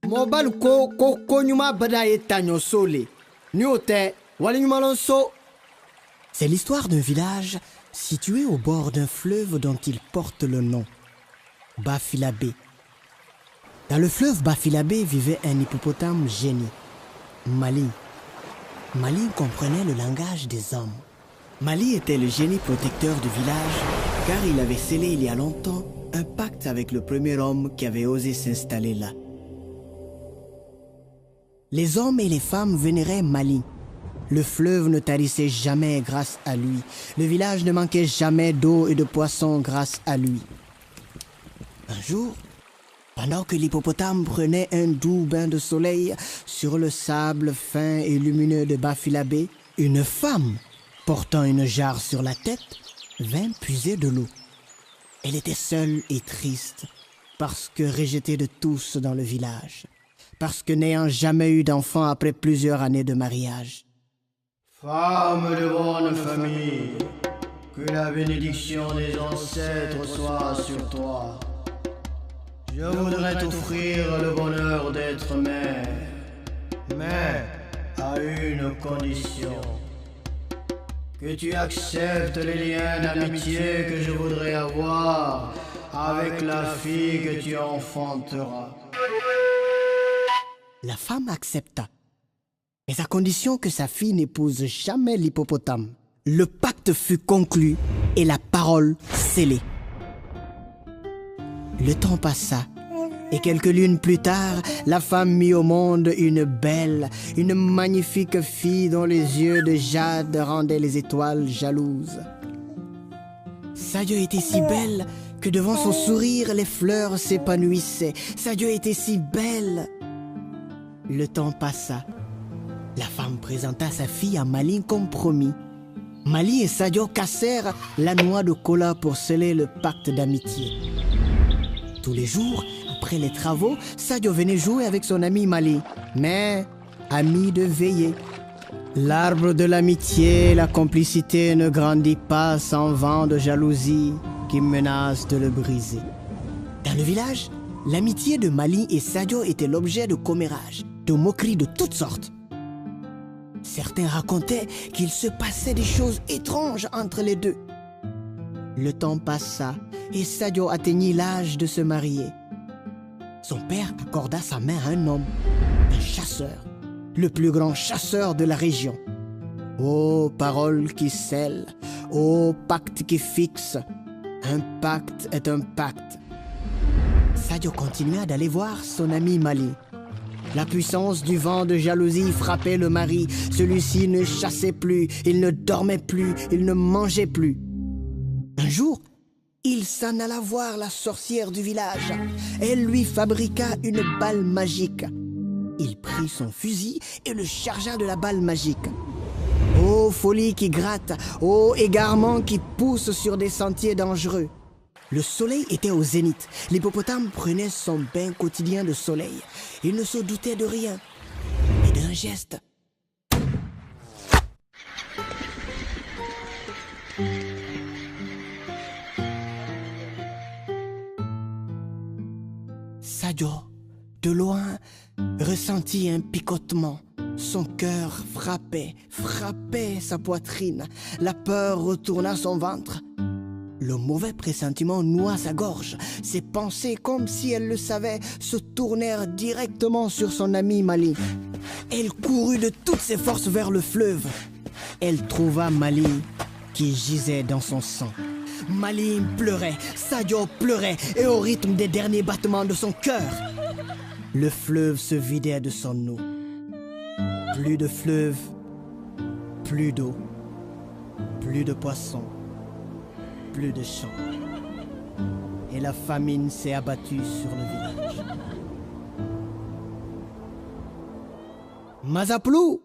Mobile ko nyuma bada ye tanyo sole. Ni ote, wali nyuma lonso. C'est l'histoire d'un village situé au bord d'un fleuve dont il porte le nom, Bafilabé. Dans le fleuve Bafilabé vivait un hippopotame génie, Mali. Mali comprenait le langage des hommes. Mali était le génie protecteur du village car il avait scellé il y a longtemps un pacte avec le premier homme qui avait osé s'installer là. Les hommes et les femmes vénéraient Mali. Le fleuve ne tarissait jamais grâce à lui. Le village ne manquait jamais d'eau et de poissons grâce à lui. Un jour, pendant que l'hippopotame prenait un doux bain de soleil sur le sable fin et lumineux de Bafilabé, une femme, portant une jarre sur la tête, vint puiser de l'eau. Elle était seule et triste, parce que rejetée de tous dans le village, parce que n'ayant jamais eu d'enfant après plusieurs années de mariage. Femme de bonne famille, que la bénédiction des ancêtres soit sur toi. Je voudrais t'offrir le bonheur d'être mère, mais à une condition. Que tu acceptes les liens d'amitié que je voudrais avoir avec la fille que tu enfanteras. La femme accepta, mais à condition que sa fille n'épouse jamais l'hippopotame. Le pacte fut conclu et la parole scellée. Le temps passa, et quelques lunes plus tard, la femme mit au monde une belle, une magnifique fille dont les yeux de jade rendaient les étoiles jalouses. Sadio était si belle que devant son sourire, les fleurs s'épanouissaient. Sadio était si belle. Le temps passa. La femme présenta sa fille à Mali comme promis. Mali et Sadio cassèrent la noix de cola pour sceller le pacte d'amitié. Tous les jours, après les travaux, Sadio venait jouer avec son ami Mali, mais ami de veillée. L'arbre de l'amitié et la complicité ne grandit pas sans vent de jalousie qui menace de le briser. Dans le village, l'amitié de Mali et Sadio était l'objet de commérages, de moqueries de toutes sortes. Certains racontaient qu'il se passait des choses étranges entre les deux. Le temps passa et Sadio atteignit l'âge de se marier. Son père accorda sa main à un homme, un chasseur, le plus grand chasseur de la région. Ô parole qui scelle, ô pacte qui fixe, un pacte est un pacte. Sadio continua d'aller voir son ami Mali. La puissance du vent de jalousie frappait le mari. Celui-ci ne chassait plus, il ne dormait plus, il ne mangeait plus. Un jour, il s'en alla voir la sorcière du village. Elle lui fabriqua une balle magique. Il prit son fusil et le chargea de la balle magique. Ô folie qui gratte, ô égarement qui pousse sur des sentiers dangereux. Le soleil était au zénith. L'hippopotame prenait son bain quotidien de soleil. Il ne se doutait de rien, mais d'un geste. Sadio, de loin, ressentit un picotement. Son cœur frappait sa poitrine. La peur retourna son ventre. Le mauvais pressentiment noua sa gorge. Ses pensées, comme si elle le savait, se tournèrent directement sur son ami Mali. Elle courut de toutes ses forces vers le fleuve. Elle trouva Mali qui gisait dans son sang. Mali pleurait, Sadio pleurait, et au rythme des derniers battements de son cœur, le fleuve se vidait de son eau. Plus de fleuve, plus d'eau, plus de poissons, plus de champs. Et la famine s'est abattue sur le village. Mazaplou!